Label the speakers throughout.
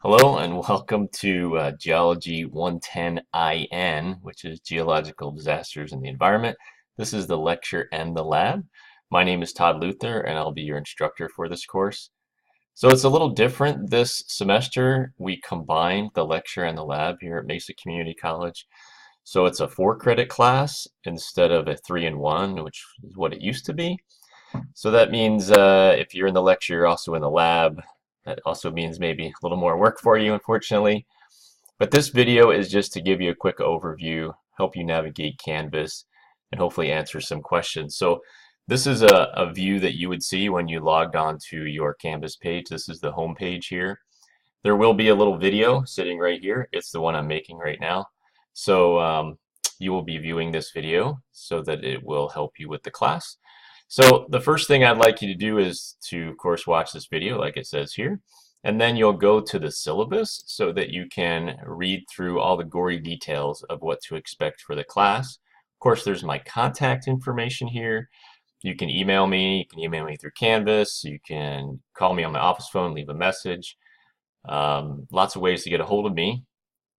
Speaker 1: Hello and welcome to Geology 110 IN, which is Geological Disasters in the Environment. This is the lecture and the lab. My name is Todd Luther and I'll be your instructor for this course. So it's a little different this semester. We combined the lecture and the lab here at Mesa Community College. So it's a 4-credit class instead of a 3-in-1, which is what it used to be. So that means if you're in the lecture, you're also in the lab. That also means maybe a little more work for you, unfortunately. But this video is just to give you a quick overview, help you navigate Canvas, and hopefully answer some questions. So this is a view that you would see when you logged on to your Canvas page. This is the home page here. There will be a little video sitting right here. It's the one I'm making right now. So you will be viewing this video so that it will help you with the class. So the first thing I'd like you to do is to, of course, watch this video like it says here. And then you'll go to the syllabus so that you can read through all the gory details of what to expect for the class. Of course, there's my contact information here. You can email me. You can email me through Canvas. You can call me on my office phone, leave a message. Lots of ways to get a hold of me.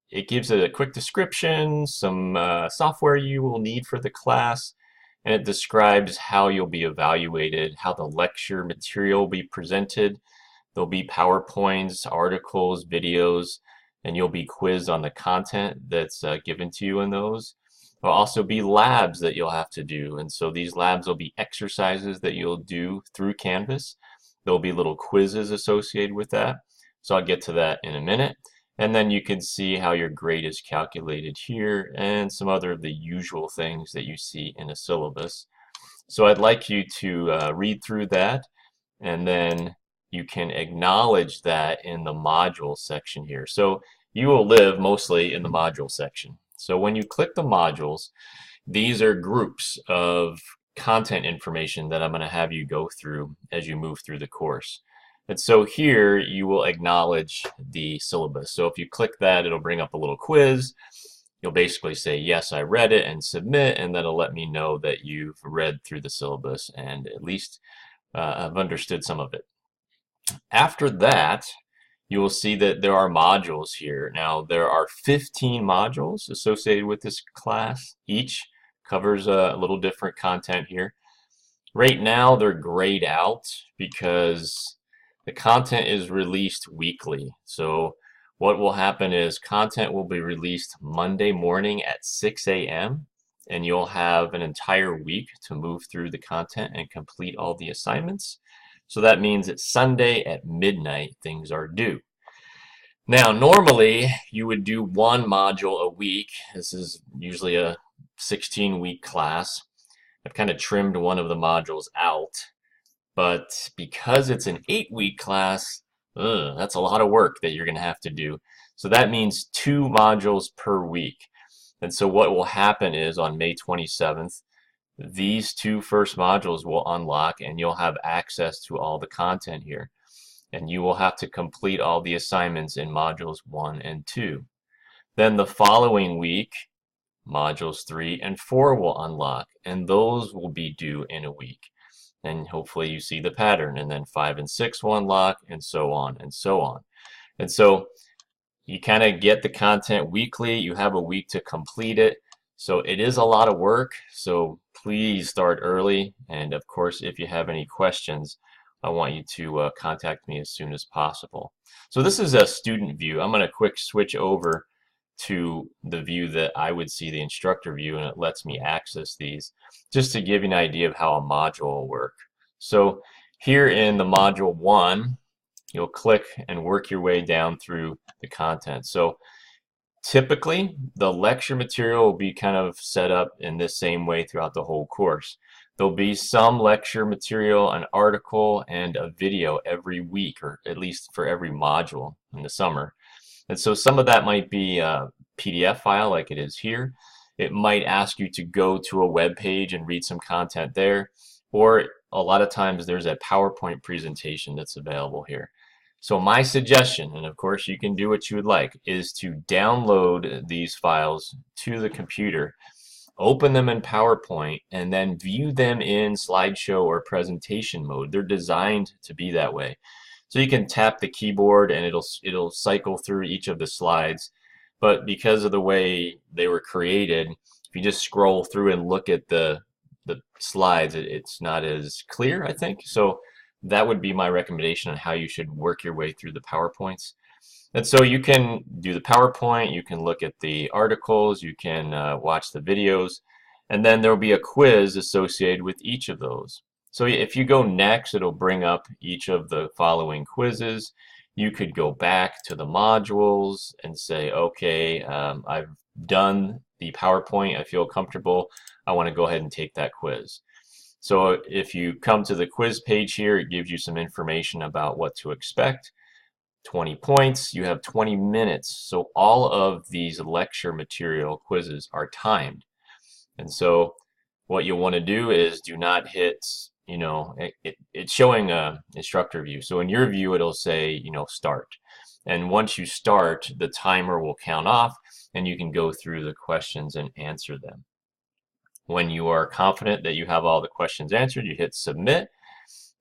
Speaker 1: It gives a quick description, some software you will need for the class, and it describes how you'll be evaluated, how the lecture material will be presented. There'll be PowerPoints, articles, videos, and you'll be quizzed on the content that's given to you in those. There'll also be labs that you'll have to do, and so these labs will be exercises that you'll do through Canvas. There'll be little quizzes associated with that, so I'll get to that in a minute. And then you can see how your grade is calculated here and some other of the usual things that you see in a syllabus. So I'd like you to read through that, and then you can acknowledge that in the module section here. So you will live mostly in the module section. So when you click the modules, these are groups of content information that I'm going to have you go through as you move through the course. And so here you will acknowledge the syllabus. So if you click that, it'll bring up a little quiz. You'll basically say, yes, I read it, and submit, and that'll let me know that you've read through the syllabus and at least have understood some of it. After that, you will see that there are modules here. Now, there are 15 modules associated with this class. Each covers a little different content here. Right now, they're grayed out because the content is released weekly. So what will happen is content will be released Monday morning at 6 a.m. and you'll have an entire week to move through the content and complete all the assignments. So that means that Sunday at midnight things are due. Now normally you would do one module a week. This is usually a 16-week class. I've kind of trimmed one of the modules out. But because it's an 8-week class, that's a lot of work that you're going to have to do. So that means 2 modules per week. And so what will happen is on May 27th, these 2 first modules will unlock and you'll have access to all the content here. And you will have to complete all the assignments in modules 1 and 2. Then the following week, modules 3 and 4 will unlock, and those will be due in a week. And hopefully you see the pattern, and then 5 and 6 will unlock, and so on and so on. And so you kind of get the content weekly. You have a week to complete it. So it is a lot of work. So please start early. And of course, if you have any questions, I want you to contact me as soon as possible. So this is a student view. I'm going to quick switch over to the view that I would see, the instructor view, and it lets me access these just to give you an idea of how a module will work. So here in the module 1, you'll click and work your way down through the content. So typically the lecture material will be kind of set up in this same way throughout the whole course. There'll be some lecture material, an article, and a video every week, or at least for every module in the summer. And so some of that might be a PDF file like it is here. It might ask you to go to a web page and read some content there, or a lot of times there's a PowerPoint presentation that's available here. So my suggestion, and of course you can do what you would like, is to download these files to the computer, open them in PowerPoint, and then view them in slideshow or presentation mode. They're designed to be that way. So you can tap the keyboard and it'll cycle through each of the slides. But because of the way they were created, if you just scroll through and look at the slides, it's not as clear, I think. So that would be my recommendation on how you should work your way through the PowerPoints. And so you can do the PowerPoint, you can look at the articles, you can watch the videos, and then there will be a quiz associated with each of those. So if you go next, it'll bring up each of the following quizzes. You could go back to the modules and say, okay, I've done the PowerPoint, I feel comfortable, I want to go ahead and take that quiz. So if you come to the quiz page here, it gives you some information about what to expect. 20 points, you have 20 minutes. So all of these lecture material quizzes are timed. And so what you'll want to do is do not hit, it's showing a instructor view. So in your view, it'll say, start. And once you start, the timer will count off and you can go through the questions and answer them. When you are confident that you have all the questions answered, you hit submit,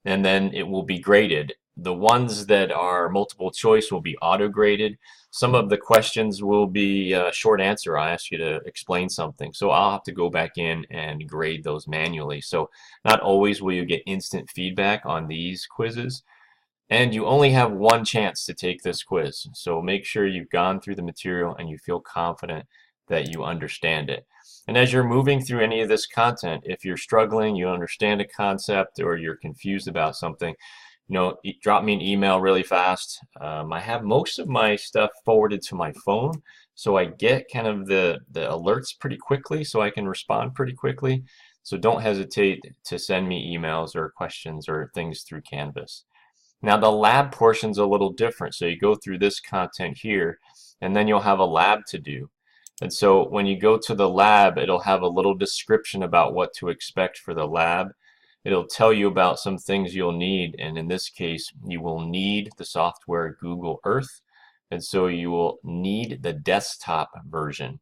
Speaker 1: and then it will be graded. The ones that are multiple choice will be auto-graded. Some of the questions will be a short answer. I ask you to explain something. So I'll have to go back in and grade those manually. So not always will you get instant feedback on these quizzes. And you only have one chance to take this quiz. So make sure you've gone through the material and you feel confident that you understand it. And as you're moving through any of this content, if you're struggling, you understand a concept, or you're confused about something, drop me an email really fast. I have most of my stuff forwarded to my phone, so I get kind of the alerts pretty quickly, so I can respond pretty quickly. So don't hesitate to send me emails or questions or things through Canvas. Now the lab portion's a little different. So you go through this content here, and then you'll have a lab to do. And so when you go to the lab, it'll have a little description about what to expect for the lab. It'll tell you about some things you'll need, and in this case, you will need the software Google Earth, and so you will need the desktop version.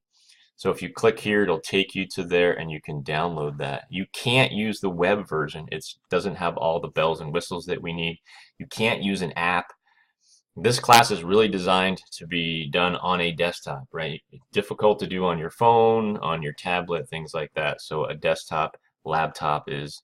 Speaker 1: So if you click here, it'll take you to there and you can download that. You can't use the web version. It doesn't have all the bells and whistles that we need. You can't use an app. This class is really designed to be done on a desktop, right? It's difficult to do on your phone, on your tablet, things like that. So a desktop, laptop is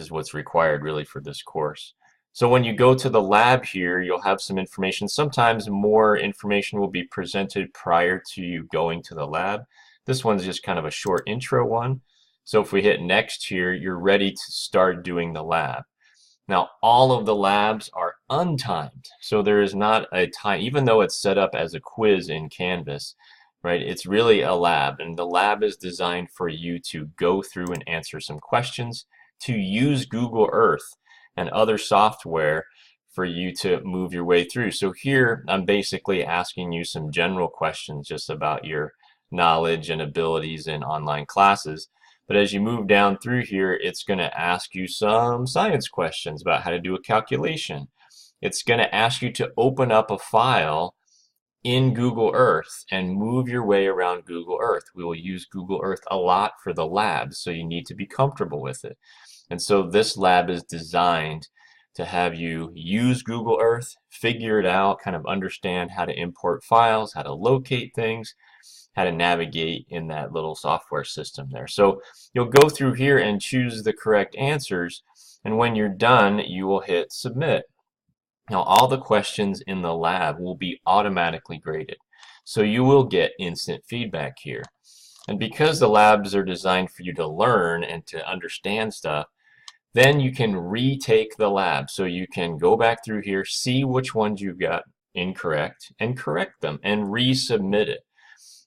Speaker 1: what's required really for this course. So when you go to the lab here, you'll have some information. Sometimes more information will be presented prior to you going to the lab. This one's just kind of a short intro one. So if we hit next here, you're ready to start doing the lab. Now, all of the labs are untimed, so there is not a time, even though it's set up as a quiz in Canvas, right? It's really a lab, and the lab is designed for you to go through and answer some questions, to use Google Earth and other software for you to move your way through. So here, I'm basically asking you some general questions just about your knowledge and abilities in online classes. But as you move down through here, it's going to ask you some science questions about how to do a calculation. It's going to ask you to open up a file in Google Earth and move your way around Google Earth. We will use Google Earth a lot for the labs, so you need to be comfortable with it. And so this lab is designed to have you use Google Earth, figure it out, kind of understand how to import files, how to locate things, how to navigate in that little software system there. So you'll go through here and choose the correct answers, and when you're done, you will hit submit. Now all the questions in the lab will be automatically graded, so you will get instant feedback here. And because the labs are designed for you to learn and to understand stuff, then you can retake the lab. So you can go back through here, see which ones you got incorrect, and correct them and resubmit it.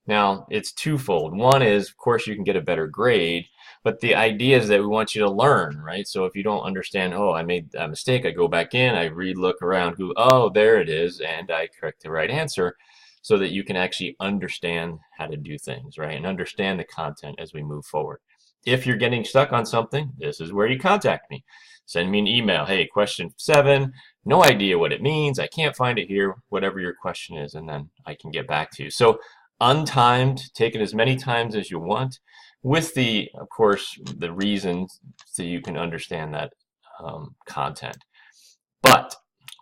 Speaker 1: Now, it's twofold. One is, of course, you can get a better grade, but the idea is that we want you to learn, right? So if you don't understand, oh, I made a mistake, I go back in, I re-look around, oh, there it is, and I correct the right answer, so that you can actually understand how to do things, right? And understand the content as we move forward. If you're getting stuck on something, this is where you contact me. Send me an email. Hey, question 7, no idea what it means, I can't find it here, whatever your question is, and then I can get back to you. So untimed, take it as many times as you want, with the, of course, the reason so you can understand that content. But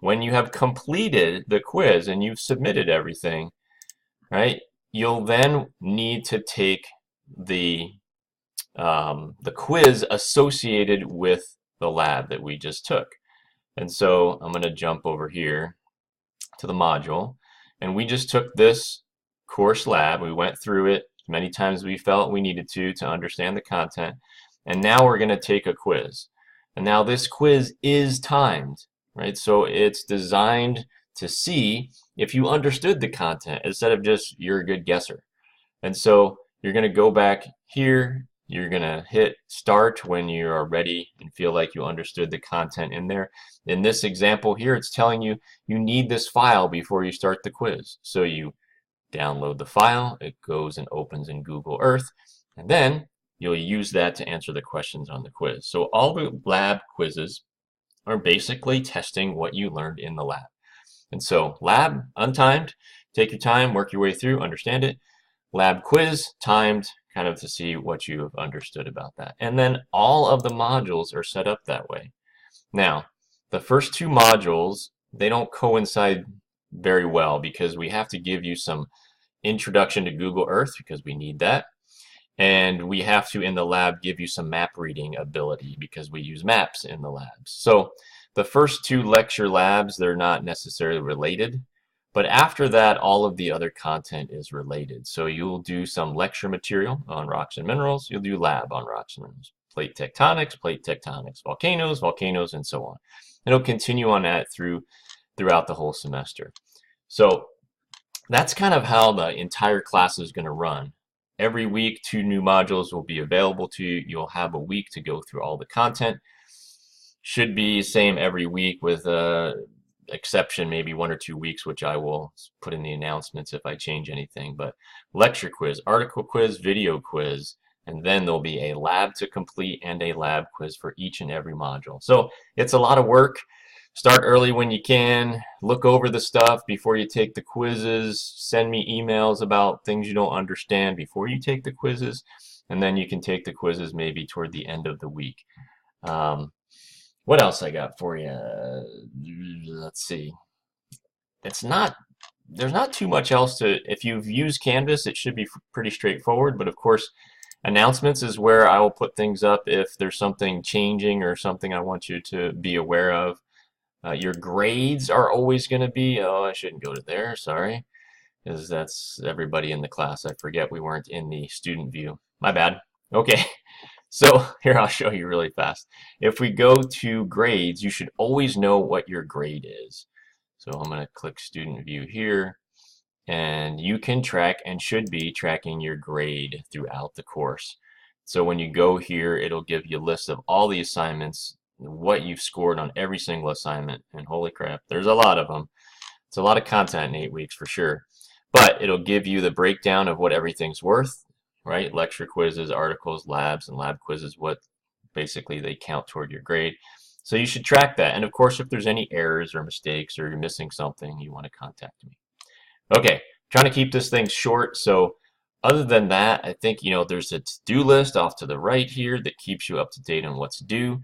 Speaker 1: when you have completed the quiz and you've submitted everything, right, you'll then need to take the quiz associated with the lab that we just took. And so I'm going to jump over here to the module, and we just took this course lab. We went through it as many times as we felt we needed to understand the content. And now we're going to take a quiz. And now this quiz is timed, right? So it's designed to see if you understood the content instead of just you're a good guesser. And so you're going to go back here. You're going to hit start when you are ready and feel like you understood the content in there. In this example here, it's telling you you need this file before you start the quiz. So you download the file, it goes and opens in Google Earth, and then you'll use that to answer the questions on the quiz. So all the lab quizzes are basically testing what you learned in the lab. And so lab, untimed, take your time, work your way through, understand it. Lab quiz, timed, kind of to see what you have understood about that. And then all of the modules are set up that way. Now, the first two modules, they don't coincide very well because we have to give you some introduction to Google Earth because we need that. And we have to, in the lab, give you some map reading ability because we use maps in the labs. So the first two lecture labs, they're not necessarily related. But after that, all of the other content is related. So you'll do some lecture material on rocks and minerals. You'll do lab on rocks and minerals. Plate tectonics, volcanoes, and so on. It'll continue on that throughout the whole semester. So that's kind of how the entire class is going to run. Every week, 2 new modules will be available to you. You'll have a week to go through all the content. Should be same every week with exception maybe 1 or 2 weeks, which I will put in the announcements if I change anything. But lecture quiz, article quiz, video quiz, and then there'll be a lab to complete and a lab quiz for each and every module. So it's a lot of work. Start early when you can. Look over the stuff before you take the quizzes. Send me emails about things you don't understand before you take the quizzes, and then you can take the quizzes maybe toward the end of the week. What else I got for you? Let's see. There's not too much else to, if you've used Canvas, it should be pretty straightforward, but of course, announcements is where I will put things up if there's something changing or something I want you to be aware of. Your grades are always going to be, oh, I shouldn't go to there, sorry, because that's everybody in the class. I forget we weren't in the student view. My bad. Okay. So here, I'll show you really fast. If we go to grades, you should always know what your grade is. So I'm going to click student view here, and you can track and should be tracking your grade throughout the course. So when you go here, it'll give you a list of all the assignments, what you've scored on every single assignment, and holy crap, there's a lot of them. It's a lot of content in 8 weeks for sure. But it'll give you the breakdown of what everything's worth. Right? Lecture quizzes, articles, labs, and lab quizzes, what basically they count toward your grade. So you should track that. And of course, if there's any errors or mistakes or you're missing something, you want to contact me. Okay, trying to keep this thing short. So other than that, I think, there's a to-do list off to the right here that keeps you up to date on what's due.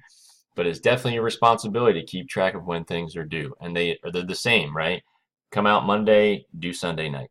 Speaker 1: But it's definitely your responsibility to keep track of when things are due. And they're the same, right? Come out Monday, due Sunday night.